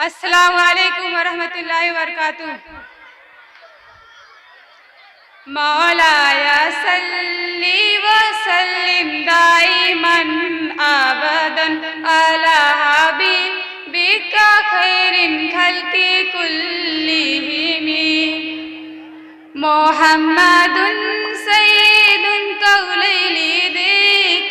السلام علیکم ورحمۃ اللہ وبرکاتہ۔ مولایا صلی وسلم دائما ابدا علی حبیبک خیر الخلق کلہم محمد سید القولین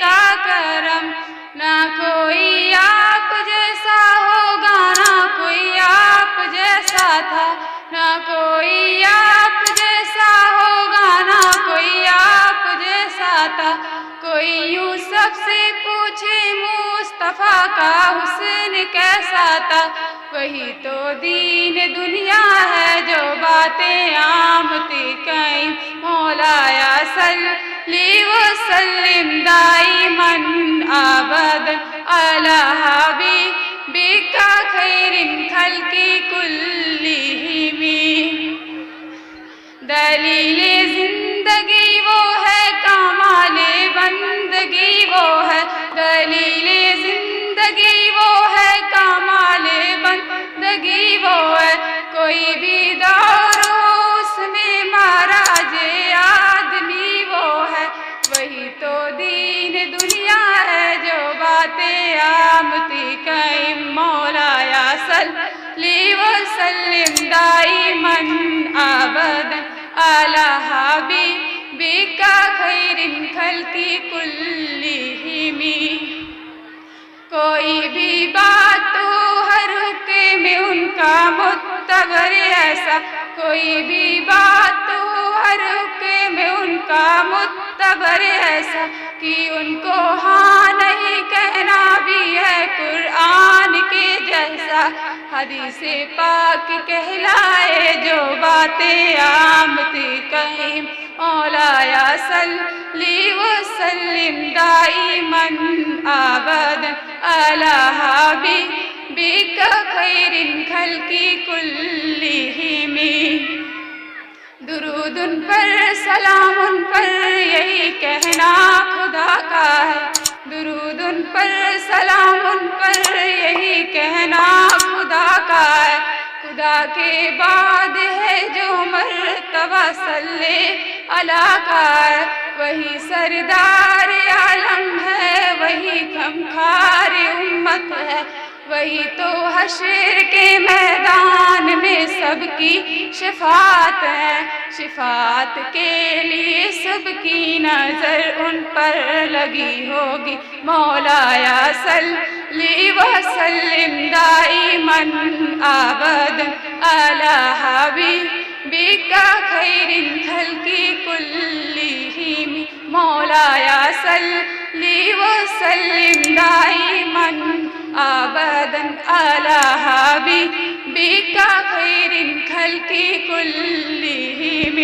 کا کرم، نہ کوئی آپ جیسا ہوگا، نہ کوئی آپ جیسا تھا، نہ کوئی آپ جیسا ہوگا، نہ کوئی آپ جیسا تھا۔ کوئی یوں سب سے پوچھے مصطفیٰ کا حسن کیسا تھا، وہی تو دین دنیا ہے جو باتیں عام تھی کہیں۔ مولایا صلی وسلم دائما ابدا علی حبیبک خیر الخلق کلہم۔ دلیل زندگی وہ ہے، کمال بندگی وہ ہے، دلیل زندگی وہ ہے، کمال بندگی وہ ہے۔ کوئی بھی دور ہو اس میں مہاراج آدمی وہ ہے، وہی تو دین دنیا ہے جو باتیں عام تھی کہیں۔ مولایا صلی وسلم دائما ابدا علی حبیبک خیر الخلق کلہم۔ کوئی بھی بات ہو ہر حکم میں ان کا معتبر ایسا، کوئی بھی بات ہو ہر حکم میں ان کا معتبر ایسا کہ ان کو ہاں نہیں کہنا بھی ہے قرآن کے جیسا۔ حدیث پاک کہلائے جو باتیں عام تھی کہیں۔ مولایا صلی وسلم دائما ابدا علی حبیبک خیر الخلق کلہم۔ درود ان پر سلام ان پر یہی کہنا خدا کا ہے، درود ان پر سلام ان پر یہی کہنا خدا کا ہے۔ خدا کے بعد ہے جو مرتبہ صلی اللہ کا ہے، وہی سردار عالم ہے، وہی غمخوار امت ہے، وہی تو حشر کے میدان میں سب کی شفاعت ہے۔ شفاعت کے لیے سب کی نظر ان پر لگی ہوگی۔ مولایا صلی وسلم دائما ابدا علی حبیبک خیر الخلق کلہم۔ مولایا صلی وسلم دائما ابدا علی حبیبک خیر الخلق کلہم۔